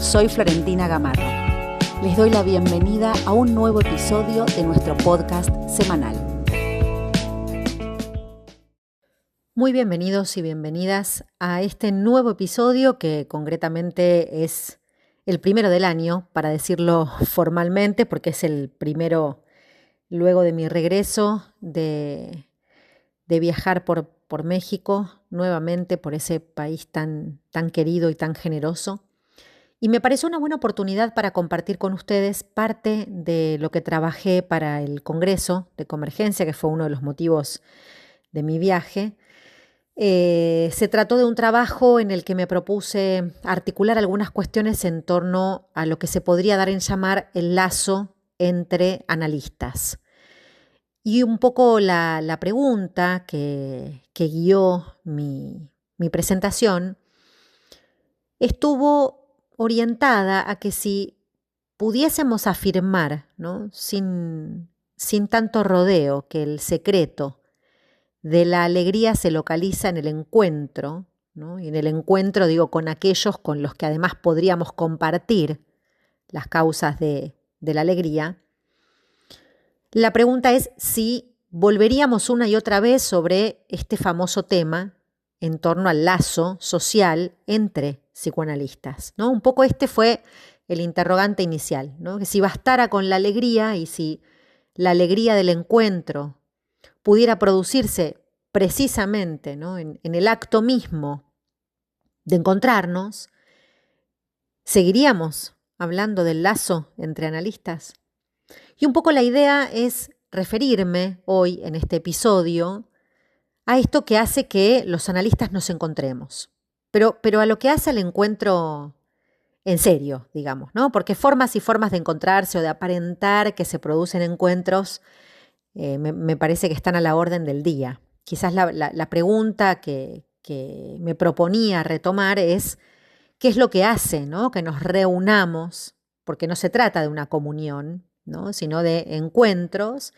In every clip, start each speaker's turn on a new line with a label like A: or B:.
A: soy Florentina Gamarro. Les doy la bienvenida a un nuevo episodio de nuestro podcast semanal. Muy bienvenidos y bienvenidas a este nuevo episodio que concretamente es el primero del año, para decirlo formalmente, porque es el primero luego de mi regreso de viajar por México nuevamente, por ese país tan querido y tan generoso. Y me pareció una buena oportunidad para compartir con ustedes parte de lo que trabajé para el Congreso de Convergencia, que fue uno de los motivos de mi viaje. Se trató de un trabajo en el que me propuse articular algunas cuestiones en torno a lo que se podría dar en llamar el lazo entre analistas. Y un poco la pregunta que guió mi presentación estuvo orientada a que si pudiésemos afirmar, ¿no?, sin tanto rodeo, que el secreto de la alegría se localiza en el encuentro, ¿no? Y en el encuentro digo con aquellos con los que además podríamos compartir las causas de la alegría. La pregunta es si volveríamos una y otra vez sobre este famoso tema en torno al lazo social entre psicoanalistas, ¿no? Un poco este fue el interrogante inicial, ¿no? Que si bastara con la alegría y si la alegría del encuentro pudiera producirse precisamente, ¿no?, en el acto mismo de encontrarnos, ¿seguiríamos hablando del lazo entre analistas? Y un poco la idea es referirme hoy en este episodio a esto que hace que los analistas nos encontremos, pero a lo que hace al encuentro en serio, digamos, ¿no? Porque formas y formas de encontrarse o de aparentar que se producen encuentros me parece que están a la orden del día. Quizás la pregunta que me proponía retomar es ¿qué es lo que hace, ¿no?, que nos reunamos? Porque no se trata de una comunión, ¿no?, sino de encuentros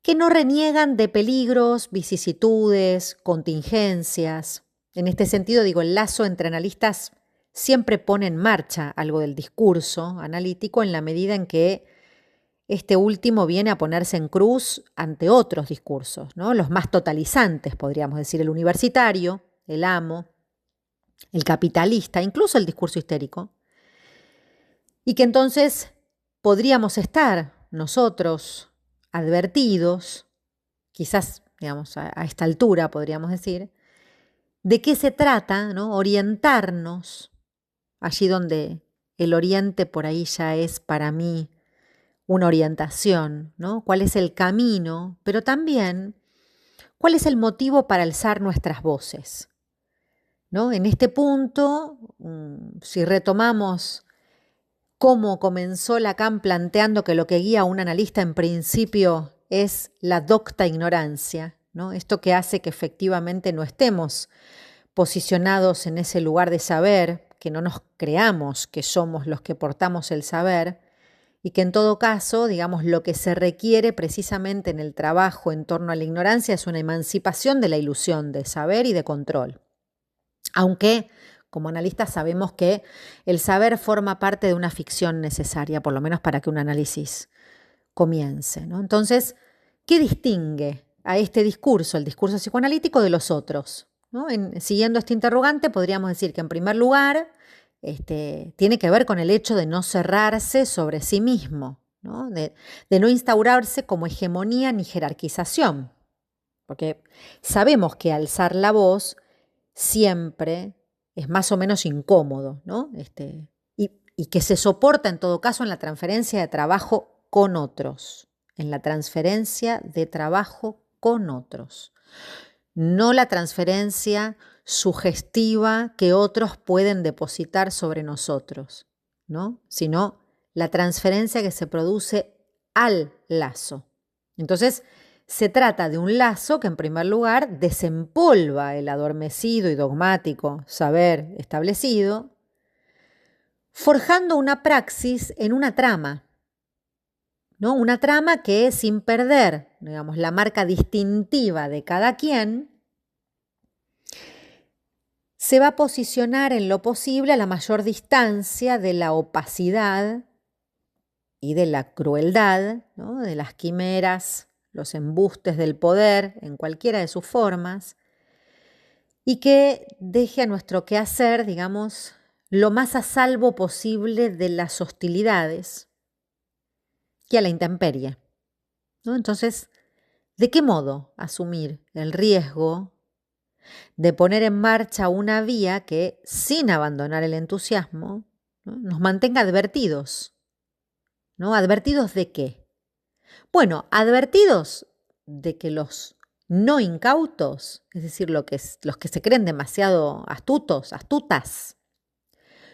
A: que no reniegan de peligros, vicisitudes, contingencias. En este sentido, digo, el lazo entre analistas siempre pone en marcha algo del discurso analítico en la medida en que este último viene a ponerse en cruz ante otros discursos, ¿no?, los más totalizantes, podríamos decir, el universitario, el amo, el capitalista, incluso el discurso histérico. Y que entonces podríamos estar nosotros advertidos, quizás, digamos, a esta altura podríamos decir, de qué se trata, ¿no?, orientarnos allí donde el oriente por ahí ya es para mí una orientación, ¿no? ¿Cuál es el camino? Pero también, ¿cuál es el motivo para alzar nuestras voces? ¿No? En este punto, si retomamos cómo comenzó Lacan planteando que lo que guía a un analista en principio es la docta ignorancia, ¿no?, esto que hace que efectivamente no estemos posicionados en ese lugar de saber, que no nos creamos que somos los que portamos el saber, y que en todo caso, digamos, lo que se requiere precisamente en el trabajo en torno a la ignorancia es una emancipación de la ilusión de saber y de control. Aunque, como analistas, sabemos que el saber forma parte de una ficción necesaria, por lo menos para que un análisis comience, ¿no? Entonces, ¿qué distingue a este discurso, el discurso psicoanalítico, de los otros? ¿No? Siguiendo este interrogante, podríamos decir que en primer lugar tiene que ver con el hecho de no cerrarse sobre sí mismo, ¿no? De no instaurarse como hegemonía ni jerarquización, porque sabemos que alzar la voz siempre es más o menos incómodo, ¿no? Y que se soporta en todo caso en la transferencia de trabajo con otros, en la transferencia de trabajo con otros. No la transferencia sugestiva que otros pueden depositar sobre nosotros, ¿no?, sino la transferencia que se produce al lazo. Entonces, se trata de un lazo que en primer lugar desempolva el adormecido y dogmático saber establecido, forjando una praxis en una trama, ¿no? Una trama que, sin perder, digamos, la marca distintiva de cada quien, se va a posicionar en lo posible a la mayor distancia de la opacidad y de la crueldad, ¿no? De las quimeras, los embustes del poder en cualquiera de sus formas, y que deje a nuestro quehacer, digamos, lo más a salvo posible de las hostilidades y a la intemperie, ¿no? Entonces, ¿de qué modo asumir el riesgo de poner en marcha una vía que, sin abandonar el entusiasmo, ¿no?, nos mantenga advertidos? ¿No? ¿Advertidos de qué? Bueno, advertidos de que los no incautos, es decir, los que se creen demasiado astutas,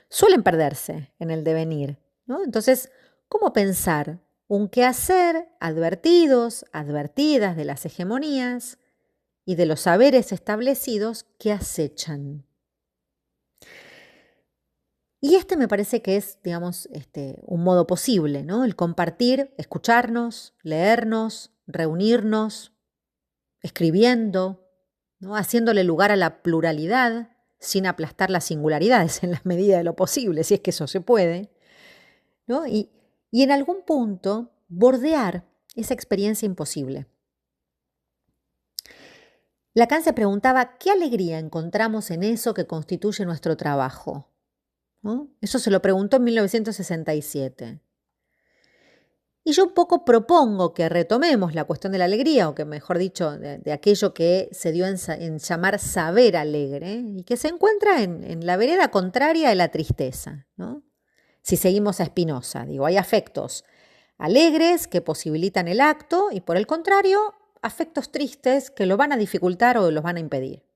A: suelen perderse en el devenir, ¿no? Entonces, ¿cómo pensar un quehacer advertidos, advertidas de las hegemonías y de los saberes establecidos que acechan? Y me parece que es, digamos, un modo posible, ¿no? El compartir, escucharnos, leernos, reunirnos, escribiendo, ¿no? Haciéndole lugar a la pluralidad sin aplastar las singularidades en la medida de lo posible, si es que eso se puede, ¿no? Y en algún punto bordear esa experiencia imposible. Lacan se preguntaba, ¿qué alegría encontramos en eso que constituye nuestro trabajo? ¿No? Eso se lo preguntó en 1967. Y yo un poco propongo que retomemos la cuestión de la alegría, o que mejor dicho, de aquello que se dio en llamar saber alegre, y que se encuentra en la vereda contraria de la tristeza, ¿no? Si seguimos a Spinoza, digo, hay afectos alegres que posibilitan el acto y, por el contrario, afectos tristes que lo van a dificultar o los van a impedir.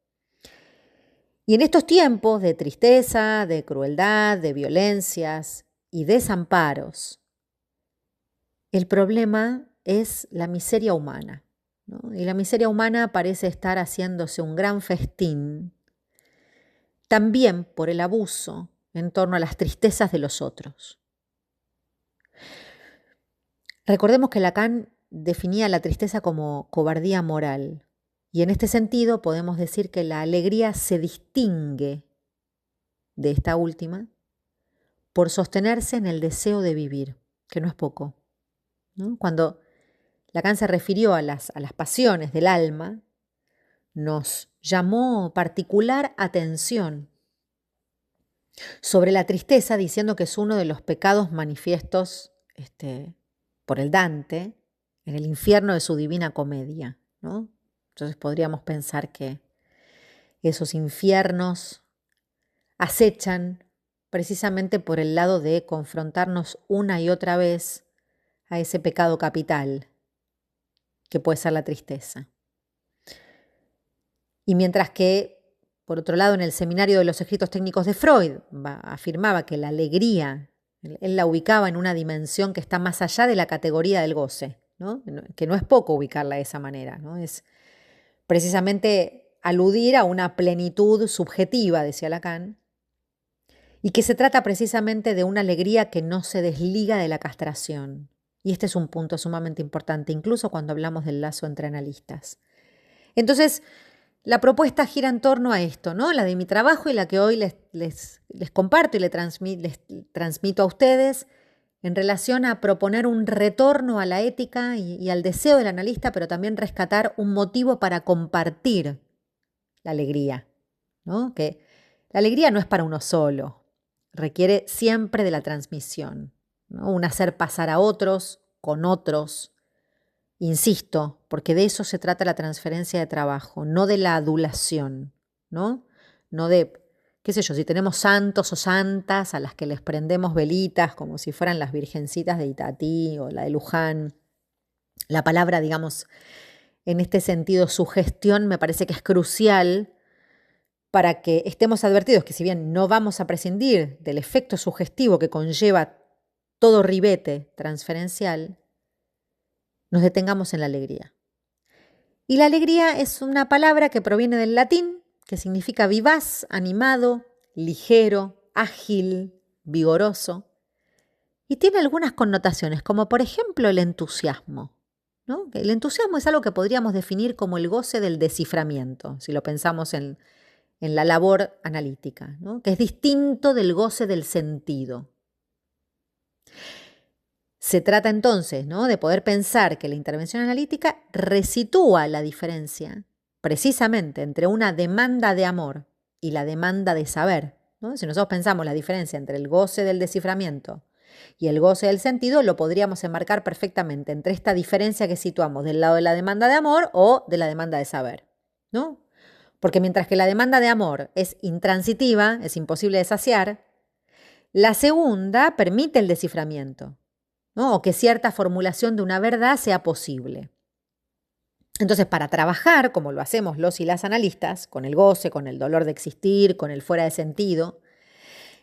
A: Y en estos tiempos de tristeza, de crueldad, de violencias y desamparos, el problema es la miseria humana, ¿no? Y la miseria humana parece estar haciéndose un gran festín, también por el abuso en torno a las tristezas de los otros. Recordemos que Lacan definía la tristeza como cobardía moral, y en este sentido podemos decir que la alegría se distingue de esta última por sostenerse en el deseo de vivir, que no es poco, ¿no? Cuando Lacan se refirió a las pasiones del alma, nos llamó particular atención sobre la tristeza, diciendo que es uno de los pecados manifiestos por el Dante en el infierno de su Divina Comedia, ¿no? Entonces podríamos pensar que esos infiernos acechan precisamente por el lado de confrontarnos una y otra vez a ese pecado capital que puede ser la tristeza. Y mientras que, por otro lado, en el seminario de los escritos técnicos de Freud afirmaba que la alegría, él la ubicaba en una dimensión que está más allá de la categoría del goce, ¿no? Que no es poco ubicarla de esa manera, ¿no? Es precisamente aludir a una plenitud subjetiva, decía Lacan, y que se trata precisamente de una alegría que no se desliga de la castración. Y este es un punto sumamente importante, incluso cuando hablamos del lazo entre analistas. Entonces, la propuesta gira en torno a esto, ¿no? La de mi trabajo y la que hoy les comparto y les transmito a ustedes en relación a proponer un retorno a la ética y al deseo del analista, pero también rescatar un motivo para compartir la alegría, ¿no? Que la alegría no es para uno solo, requiere siempre de la transmisión, ¿no? Un hacer pasar a otros, con otros. Insisto, porque de eso se trata la transferencia de trabajo, no de la adulación, ¿no? No de, qué sé yo, si tenemos santos o santas a las que les prendemos velitas como si fueran las virgencitas de Itatí o la de Luján. La palabra, digamos, en este sentido, sugestión, me parece que es crucial para que estemos advertidos que si bien no vamos a prescindir del efecto sugestivo que conlleva todo ribete transferencial, nos detengamos en la alegría. Y la alegría es una palabra que proviene del latín, que significa vivaz, animado, ligero, ágil, vigoroso, y tiene algunas connotaciones, como por ejemplo el entusiasmo, ¿no? El entusiasmo es algo que podríamos definir como el goce del desciframiento, si lo pensamos en en la labor analítica, ¿no? Que es distinto del goce del sentido. Se trata entonces, ¿no?, de poder pensar que la intervención analítica resitúa la diferencia precisamente entre una demanda de amor y la demanda de saber, ¿no? Si nosotros pensamos la diferencia entre el goce del desciframiento y el goce del sentido, lo podríamos enmarcar perfectamente entre esta diferencia que situamos del lado de la demanda de amor o de la demanda de saber, ¿no? Porque mientras que la demanda de amor es intransitiva, es imposible de saciar, la segunda permite el desciframiento, ¿no? O que cierta formulación de una verdad sea posible. Entonces, para trabajar, como lo hacemos los y las analistas, con el goce, con el dolor de existir, con el fuera de sentido,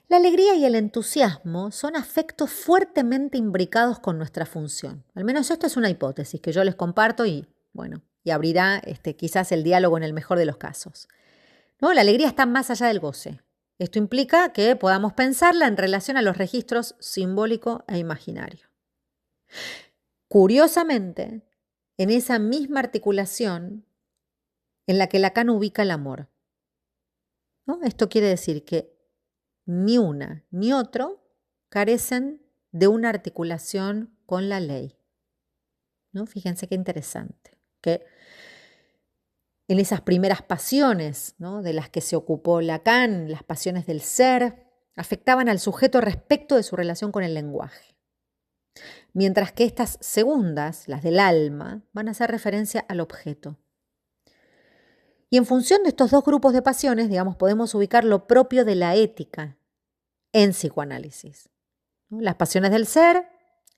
A: la alegría y el entusiasmo son afectos fuertemente imbricados con nuestra función. Al menos esto es una hipótesis que yo les comparto y, bueno, y abrirá quizás el diálogo en el mejor de los casos, ¿no? La alegría está más allá del goce. Esto implica que podamos pensarla en relación a los registros simbólico e imaginario. Curiosamente, en esa misma articulación en la que Lacan ubica el amor, ¿no? Esto quiere decir que ni una ni otro carecen de una articulación con la ley, ¿no? Fíjense qué interesante, que en esas primeras pasiones, ¿no?, de las que se ocupó Lacan, las pasiones del ser, afectaban al sujeto respecto de su relación con el lenguaje. Mientras que estas segundas, las del alma, van a hacer referencia al objeto. Y en función de estos dos grupos de pasiones, digamos, podemos ubicar lo propio de la ética en psicoanálisis, ¿no? Las pasiones del ser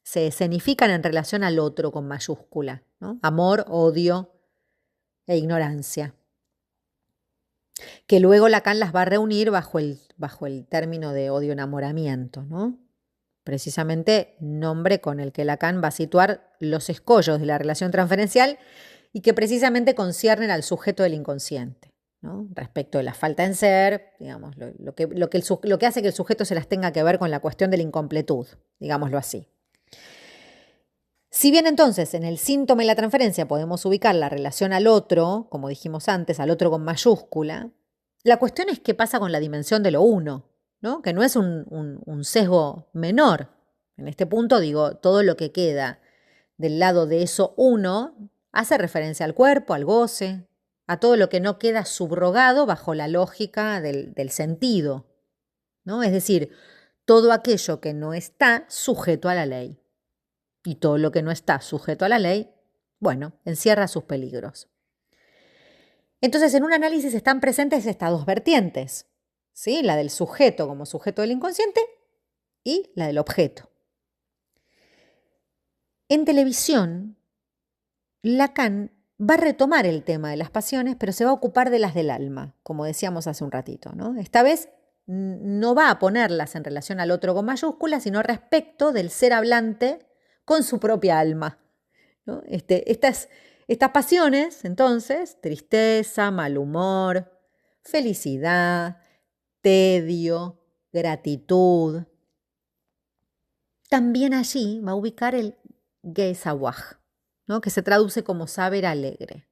A: se escenifican en relación al otro con mayúscula, ¿no? Amor, odio e ignorancia, que luego Lacan las va a reunir bajo el término de odio-enamoramiento, ¿no? Precisamente nombre con el que Lacan va a situar los escollos de la relación transferencial y que precisamente conciernen al sujeto del inconsciente, ¿no? Respecto de la falta en ser, digamos, lo que hace que el sujeto se las tenga que ver con la cuestión de la incompletud, digámoslo así. Si bien entonces en el síntoma y la transferencia podemos ubicar la relación al otro, como dijimos antes, al otro con mayúscula, la cuestión es qué pasa con la dimensión de lo uno, ¿no? Que no es un sesgo menor. En este punto digo, todo lo que queda del lado de eso uno hace referencia al cuerpo, al goce, a todo lo que no queda subrogado bajo la lógica del sentido, ¿no? Es decir, todo aquello que no está sujeto a la ley. Y todo lo que no está sujeto a la ley, bueno, encierra sus peligros. Entonces, en un análisis están presentes estas dos vertientes, ¿sí? La del sujeto como sujeto del inconsciente y la del objeto. En televisión, Lacan va a retomar el tema de las pasiones, pero se va a ocupar de las del alma, como decíamos hace un ratito, ¿no? Esta vez no va a ponerlas en relación al otro con mayúsculas, sino respecto del ser hablante con su propia alma, ¿no? Estas pasiones, entonces, tristeza, mal humor, felicidad, tedio, gratitud, también allí va a ubicar el Geisawaj, ¿no?, que se traduce como saber alegre,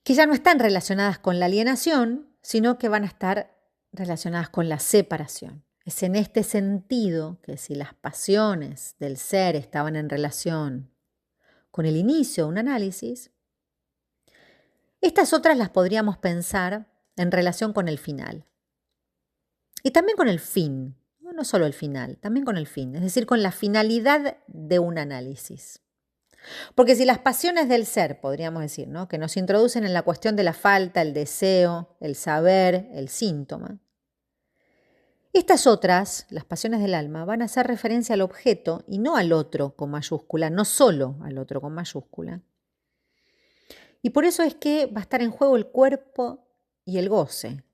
A: que ya no están relacionadas con la alienación, sino que van a estar relacionadas con la separación. Es en este sentido que si las pasiones del ser estaban en relación con el inicio de un análisis, estas otras las podríamos pensar en relación con el final. Y también con el fin, no solo el final, también con el fin, es decir, con la finalidad de un análisis. Porque si las pasiones del ser, podríamos decir, ¿no?, que nos introducen en la cuestión de la falta, el deseo, el saber, el síntoma, estas otras, las pasiones del alma, van a hacer referencia al objeto y no al otro con mayúscula, no solo al otro con mayúscula. Y por eso es que va a estar en juego el cuerpo y el goce,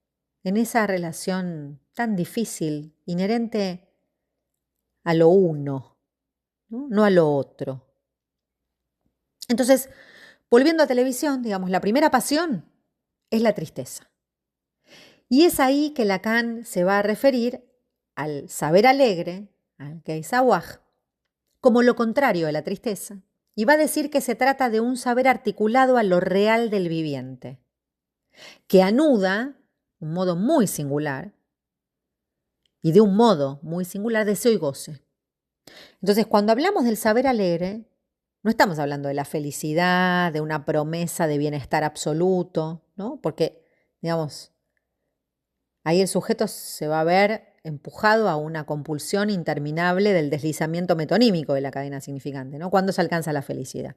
A: en esa relación tan difícil, inherente a lo uno, no a lo otro. Entonces, volviendo a televisión, digamos, la primera pasión es la tristeza. Y es ahí que Lacan se va a referir al saber alegre, al Geisawaj, como lo contrario de la tristeza, y va a decir que se trata de un saber articulado a lo real del viviente. que anuda un modo muy singular y de un modo muy singular deseo y goce. Entonces, cuando hablamos del saber alegre, no estamos hablando de la felicidad, de una promesa de bienestar absoluto, ¿no? Porque, digamos, ahí el sujeto se va a ver empujado a una compulsión interminable del deslizamiento metonímico de la cadena significante, ¿no? ¿Cuándo se alcanza la felicidad?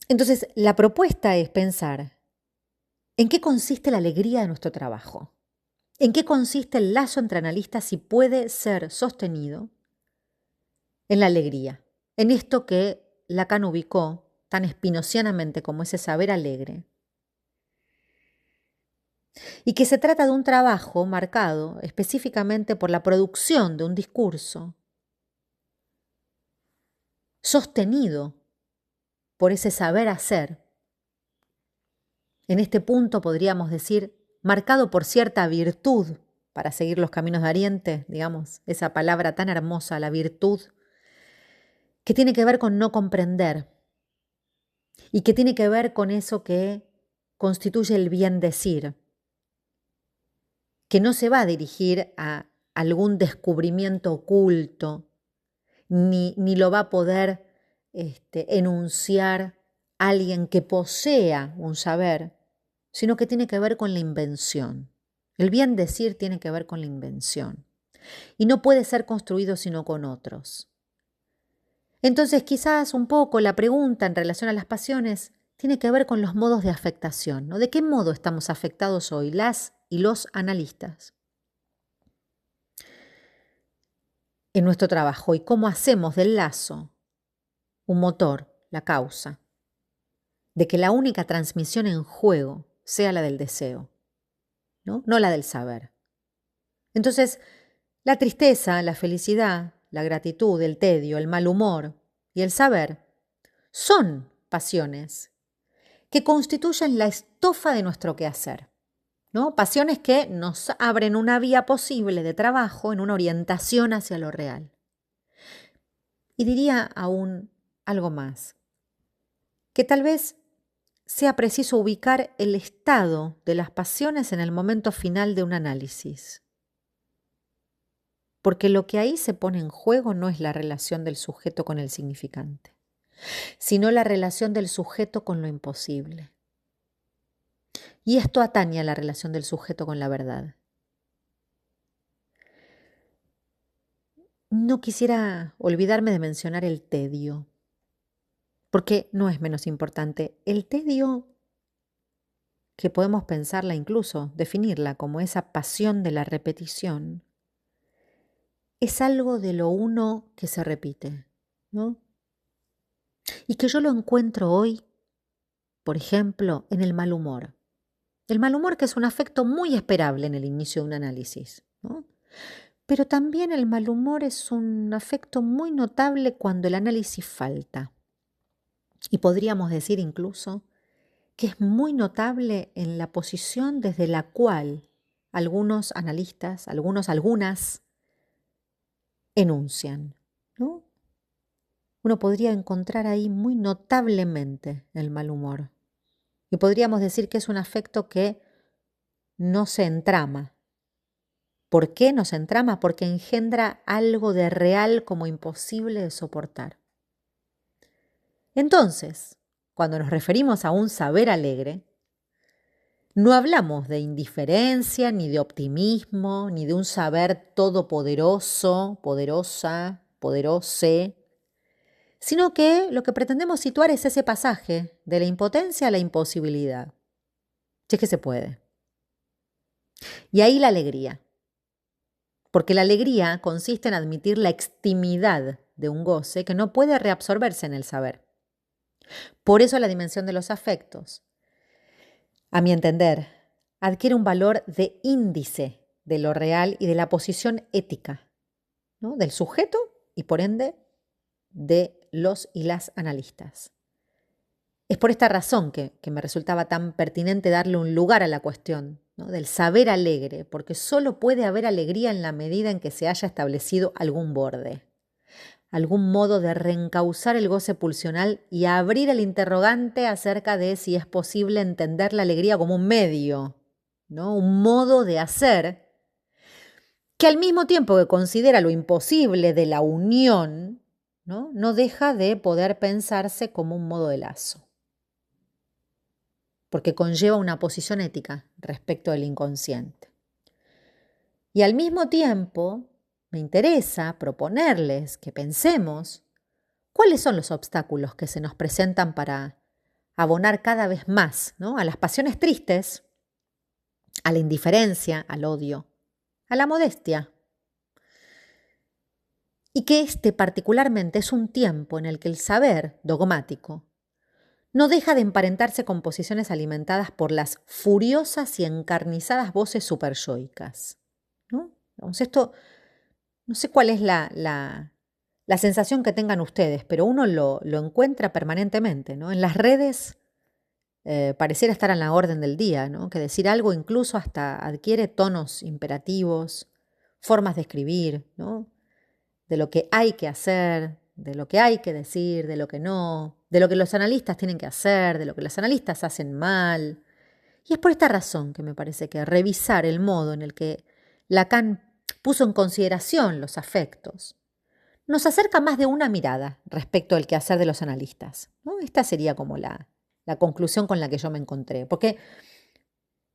A: Entonces, la propuesta es pensar en qué consiste la alegría de nuestro trabajo, en qué consiste el lazo entre analistas y puede ser sostenido en la alegría, en esto que Lacan ubicó tan espinocianamente como ese saber alegre, y que se trata de un trabajo marcado específicamente por la producción de un discurso sostenido por ese saber hacer. En este punto podríamos decir, marcado por cierta virtud, para seguir los caminos de Oriente, digamos, esa palabra tan hermosa, la virtud, que tiene que ver con no comprender y que tiene que ver con eso que constituye el bien decir, que no se va a dirigir a algún descubrimiento oculto, ni lo va a poder enunciar alguien que posea un saber, sino que tiene que ver con la invención. El bien decir tiene que ver con la invención y no puede ser construido sino con otros. Entonces, quizás un poco la pregunta en relación a las pasiones tiene que ver con los modos de afectación, ¿no? ¿De qué modo estamos afectados hoy las y los analistas en nuestro trabajo y cómo hacemos del lazo un motor, la causa, de que la única transmisión en juego sea la del deseo, ¿no? No la del saber? Entonces, la tristeza, la felicidad, la gratitud, el tedio, el mal humor y el saber son pasiones que constituyen la estofa de nuestro quehacer, ¿no? Pasiones que nos abren una vía posible de trabajo en una orientación hacia lo real. Y diría aún algo más, que tal vez sea preciso ubicar el estado de las pasiones en el momento final de un análisis. Porque lo que ahí se pone en juego no es la relación del sujeto con el significante, sino la relación del sujeto con lo imposible. Y esto atañe a la relación del sujeto con la verdad. No quisiera olvidarme de mencionar el tedio, porque no es menos importante. El tedio, que podemos pensarla incluso, definirla como esa pasión de la repetición, es algo de lo uno que se repite, ¿no? Y que yo lo encuentro hoy, por ejemplo, en el mal humor. El mal humor, que es un afecto muy esperable en el inicio de un análisis, ¿no? Pero también el mal humor es un afecto muy notable cuando el análisis falta. Y podríamos decir incluso que es muy notable en la posición desde la cual algunos analistas, algunas, enuncian, ¿no? Uno podría encontrar ahí muy notablemente el mal humor. Y podríamos decir que es un afecto que no se entrama. ¿Por qué no se entrama? Porque engendra algo de real como imposible de soportar. Entonces, cuando nos referimos a un saber alegre, no hablamos de indiferencia, ni de optimismo, ni de un saber todopoderoso, poderosa, poderose, sino que lo que pretendemos situar es ese pasaje de la impotencia a la imposibilidad, si es que se puede. Y ahí la alegría, porque la alegría consiste en admitir la extimidad de un goce que no puede reabsorberse en el saber. Por eso la dimensión de los afectos, a mi entender, adquiere un valor de índice de lo real y de la posición ética, ¿no? Del sujeto y por ende de los y las analistas. Es por esta razón que me resultaba tan pertinente darle un lugar a la cuestión, ¿no? Del saber alegre, porque solo puede haber alegría en la medida en que se haya establecido algún borde. algún modo de reencauzar el goce pulsional y abrir el interrogante acerca de si es posible entender la alegría como un medio, ¿no? Un modo de hacer que al mismo tiempo que considera lo imposible de la unión, no deja de poder pensarse como un modo de lazo, porque conlleva una posición ética respecto del inconsciente. Y al mismo tiempo me interesa proponerles que pensemos cuáles son los obstáculos que se nos presentan para abonar cada vez más, ¿no?, a las pasiones tristes, a la indiferencia, al odio, a la modestia. Y que este particularmente es un tiempo en el que el saber dogmático no deja de emparentarse con posiciones alimentadas por las furiosas y encarnizadas voces superyoicas, ¿no? Entonces esto, no sé cuál es la sensación que tengan ustedes, pero uno lo encuentra permanentemente, ¿no? En las redes pareciera estar a la orden del día, ¿no? Que decir algo incluso hasta adquiere tonos imperativos, formas de escribir, ¿no?, de lo que hay que hacer, de lo que hay que decir, de lo que no, de lo que los analistas tienen que hacer, de lo que los analistas hacen mal. Y es por esta razón que me parece que revisar el modo en el que Lacan puso en consideración los afectos nos acerca más de una mirada respecto al quehacer de los analistas, ¿no? Esta sería como la conclusión con la que yo me encontré. Porque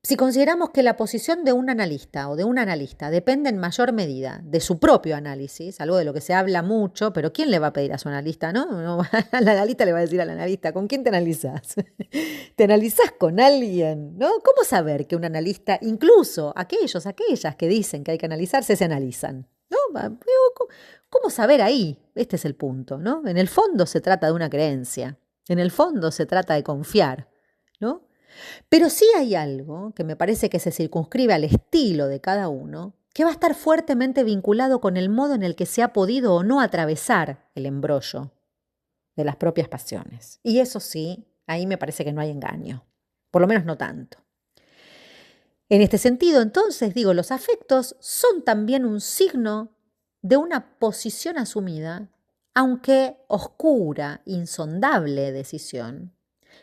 A: si consideramos que la posición de un analista o de un analista depende en mayor medida de su propio análisis, algo de lo que se habla mucho, pero ¿quién le va a pedir a su analista, no? Al analista le va a decir al analista, ¿con quién te analizás? ¿Te analizás con alguien, no? ¿Cómo saber que un analista, incluso aquellas que dicen que hay que analizarse, se analizan, ¿no? ¿Cómo saber ahí? Este es el punto, ¿no? En el fondo se trata de una creencia, en el fondo se trata de confiar, ¿no? Pero sí hay algo que me parece que se circunscribe al estilo de cada uno, que va a estar fuertemente vinculado con el modo en el que se ha podido o no atravesar el embrollo de las propias pasiones. Y eso sí, ahí me parece que no hay engaño, por lo menos no tanto. En este sentido, entonces, digo, los afectos son también un signo de una posición asumida, aunque oscura, insondable decisión,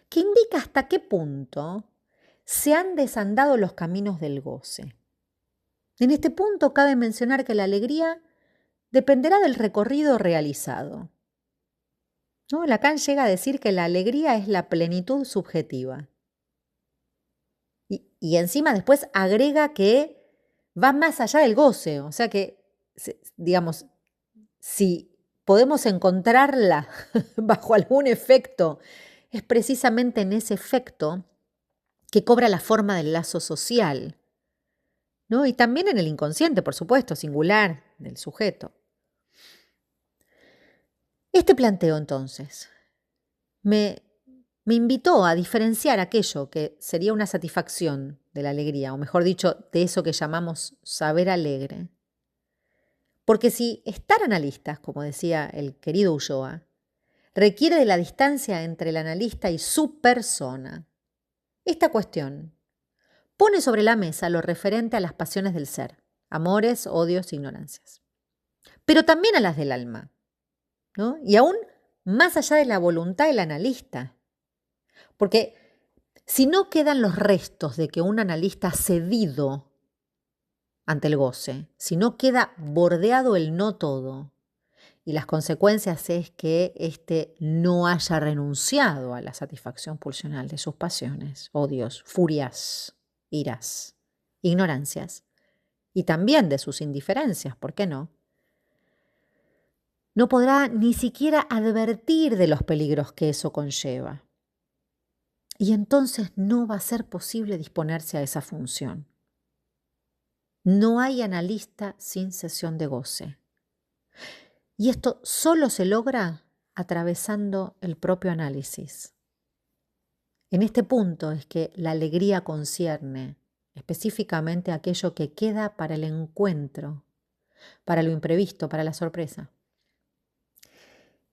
A: que indica hasta qué punto se han desandado los caminos del goce. En este punto cabe mencionar que la alegría dependerá del recorrido realizado, ¿no? Lacan llega a decir que la alegría es la plenitud subjetiva. Y encima después agrega que va más allá del goce, o sea que, digamos, si podemos encontrarla bajo algún efecto, es precisamente en ese efecto que cobra la forma del lazo social, ¿no? Y también en el inconsciente, por supuesto, singular del sujeto. Este planteo, entonces, me invitó a diferenciar aquello que sería una satisfacción de la alegría, o mejor dicho, de eso que llamamos saber alegre. Porque si estar analistas, como decía el querido Ulloa, requiere de la distancia entre el analista y su persona, esta cuestión pone sobre la mesa lo referente a las pasiones del ser, amores, odios, ignorancias, pero también a las del alma, ¿no? Y aún más allá de la voluntad del analista, porque si no quedan los restos de que un analista ha cedido ante el goce, si no queda bordeado el no todo, y las consecuencias es que éste no haya renunciado a la satisfacción pulsional de sus pasiones, odios, furias, iras, ignorancias, y también de sus indiferencias, ¿por qué no? No podrá ni siquiera advertir de los peligros que eso conlleva. Y entonces no va a ser posible disponerse a esa función. No hay analista sin sesión de goce. Y esto solo se logra atravesando el propio análisis. En este punto es que la alegría concierne específicamente aquello que queda para el encuentro, para lo imprevisto, para la sorpresa.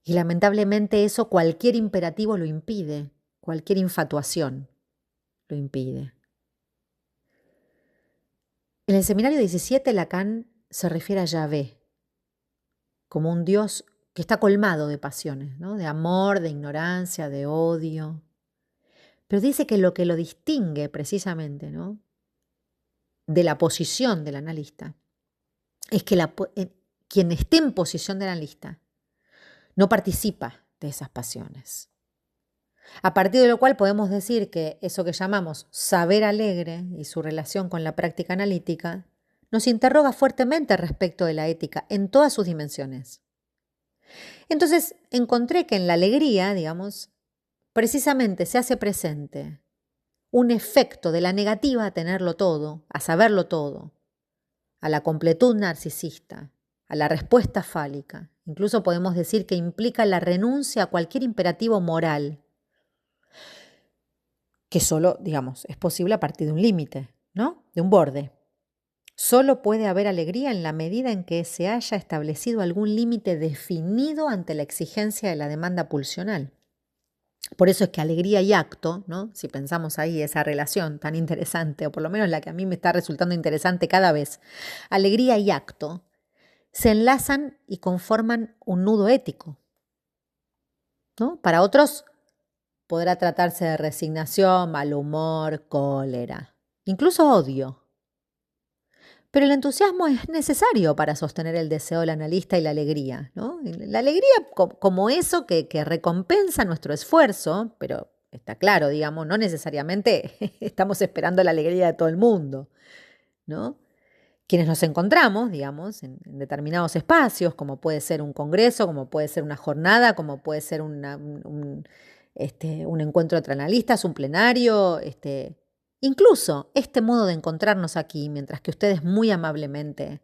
A: Y lamentablemente eso cualquier imperativo lo impide, cualquier infatuación lo impide. En el seminario 17 Lacan se refiere a Yahvé como un Dios que está colmado de pasiones, ¿no? De amor, de ignorancia, de odio. Pero dice que lo distingue precisamente, ¿no? De la posición del analista es que quien esté en posición del analista no participa de esas pasiones. A partir de lo cual podemos decir que eso que llamamos saber alegre y su relación con la práctica analítica nos interroga fuertemente respecto de la ética en todas sus dimensiones. Entonces encontré que en la alegría, digamos, precisamente se hace presente un efecto de la negativa a tenerlo todo, a saberlo todo, a la completud narcisista, a la respuesta fálica. Incluso podemos decir que implica la renuncia a cualquier imperativo moral, que solo, digamos, es posible a partir de un límite, ¿no? De un borde. Solo puede haber alegría en la medida en que se haya establecido algún límite definido ante la exigencia de la demanda pulsional. Por eso es que alegría y acto, ¿no? Si pensamos ahí esa relación tan interesante, o por lo menos la que a mí me está resultando interesante cada vez, alegría y acto se enlazan y conforman un nudo ético, ¿no? Para otros podrá tratarse de resignación, mal humor, cólera, incluso odio. Pero el entusiasmo es necesario para sostener el deseo del analista y la alegría, ¿no? La alegría como eso que recompensa nuestro esfuerzo, pero está claro, digamos, no necesariamente estamos esperando la alegría de todo el mundo, ¿no? Quienes nos encontramos, digamos, en determinados espacios, como puede ser un congreso, como puede ser una jornada, como puede ser un encuentro entre analistas, un plenario, incluso este modo de encontrarnos aquí, mientras que ustedes muy amablemente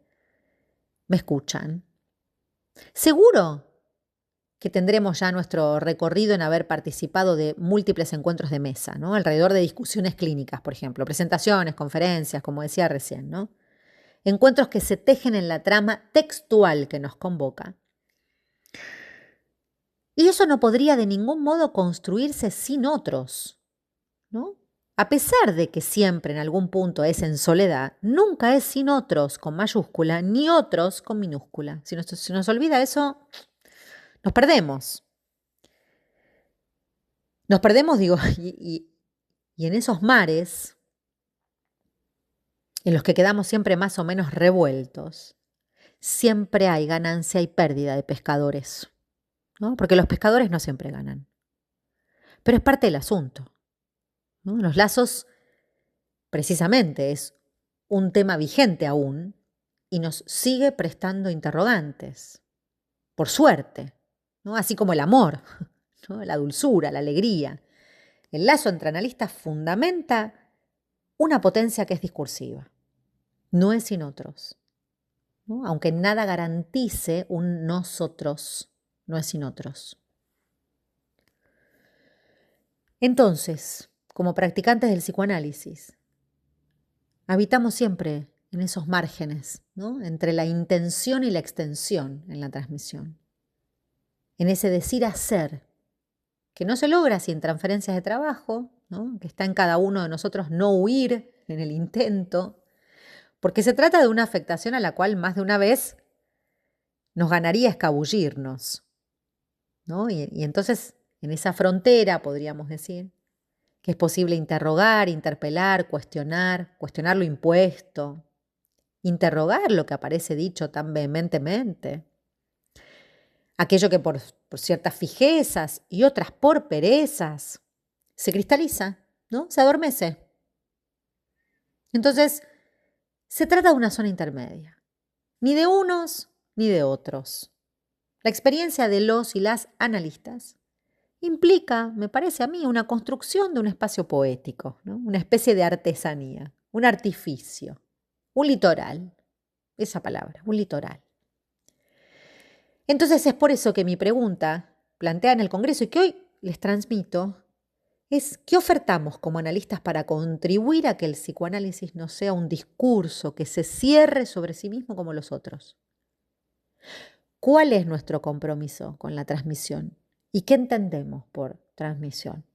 A: me escuchan, seguro que tendremos ya nuestro recorrido en haber participado de múltiples encuentros de mesa, ¿no? Alrededor de discusiones clínicas, por ejemplo, presentaciones, conferencias, como decía recién, ¿no? Encuentros que se tejen en la trama textual que nos convoca. Y eso no podría de ningún modo construirse sin otros, ¿no? A pesar de que siempre en algún punto es en soledad, nunca es sin otros con mayúscula ni otros con minúscula. Si nos olvida eso, nos perdemos. Nos perdemos, digo, y en esos mares en los que quedamos siempre más o menos revueltos, siempre hay ganancia y pérdida de pescadores, ¿no? Porque los pescadores no siempre ganan. Pero es parte del asunto, ¿no? Los lazos, precisamente, es un tema vigente aún y nos sigue prestando interrogantes, por suerte, ¿no? Así como el amor, ¿no? La dulzura, la alegría. El lazo entre analistas fundamenta una potencia que es discursiva, no es sin otros, ¿no? Aunque nada garantice un nosotros, no es sin otros. Entonces, como practicantes del psicoanálisis, habitamos siempre en esos márgenes, ¿no? Entre la intención y la extensión en la transmisión. En ese decir-hacer, que no se logra sin transferencias de trabajo, ¿no? Que está en cada uno de nosotros no huir en el intento, porque se trata de una afectación a la cual más de una vez nos ganaría escabullirnos, ¿no? Y entonces, en esa frontera, podríamos decir, que es posible interrogar, interpelar, cuestionar lo impuesto, interrogar lo que aparece dicho tan vehementemente, aquello que por ciertas fijezas y otras por perezas se cristaliza, ¿no? Se adormece. Entonces, se trata de una zona intermedia, ni de unos ni de otros. La experiencia de los y las analistas implica, me parece a mí, una construcción de un espacio poético, ¿no? Una especie de artesanía, un artificio, un litoral, esa palabra, un litoral. Entonces es por eso que mi pregunta, planteada en el Congreso y que hoy les transmito, es ¿qué ofertamos como analistas para contribuir a que el psicoanálisis no sea un discurso que se cierre sobre sí mismo como los otros? ¿Cuál es nuestro compromiso con la transmisión? ¿Y qué entendemos por transmisión?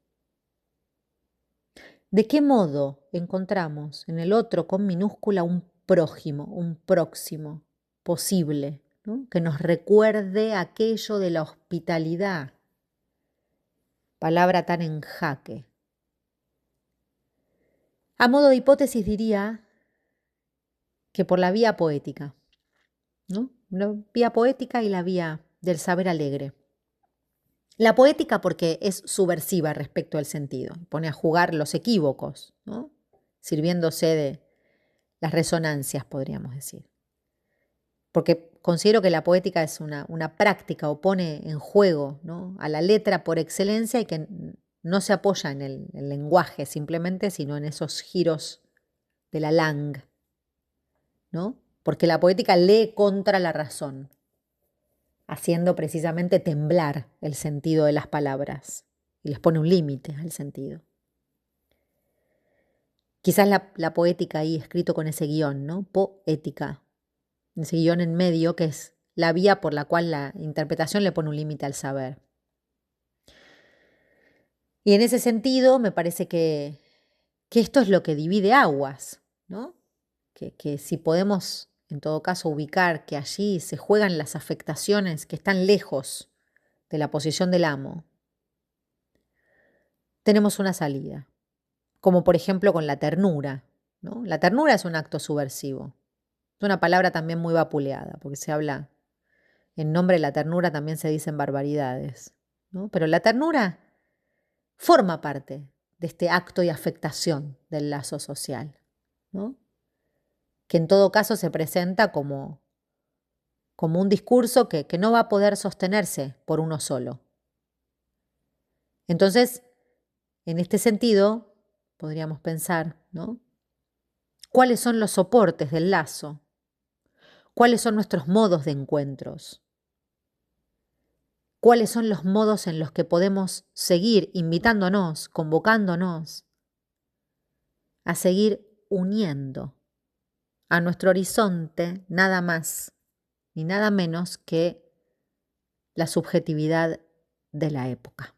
A: ¿De qué modo encontramos en el otro con minúscula un prójimo, un próximo, posible, ¿no? Que nos recuerde aquello de la hospitalidad, palabra tan en jaque. A modo de hipótesis diría que por la vía poética, ¿no? La vía poética y la vía del saber alegre. La poética porque es subversiva respecto al sentido, pone a jugar los equívocos, ¿no? Sirviéndose de las resonancias, podríamos decir. Porque considero que la poética es una práctica o pone en juego, ¿no?, a la letra por excelencia y que no se apoya en el lenguaje simplemente, sino en esos giros de la langue, ¿no? Porque la poética lee contra la razón, haciendo precisamente temblar el sentido de las palabras y les pone un límite al sentido. Quizás la poética ahí escrito con ese guión, ¿no? Poética. Ese guión en medio que es la vía por la cual la interpretación le pone un límite al saber. Y en ese sentido me parece que esto es lo que divide aguas, ¿no? Que si podemos en todo caso ubicar que allí se juegan las afectaciones que están lejos de la posición del amo, tenemos una salida, como por ejemplo con la ternura, ¿no? La ternura es un acto subversivo, es una palabra también muy vapuleada, porque se habla, en nombre de la ternura también se dicen barbaridades, ¿no? Pero la ternura forma parte de este acto y afectación del lazo social, ¿no? Que en todo caso se presenta como un discurso que no va a poder sostenerse por uno solo. Entonces, en este sentido, podríamos pensar, ¿no?, ¿cuáles son los soportes del lazo? ¿Cuáles son nuestros modos de encuentros? ¿Cuáles son los modos en los que podemos seguir invitándonos, convocándonos a seguir uniendo a nuestro horizonte nada más ni nada menos que la subjetividad de la época?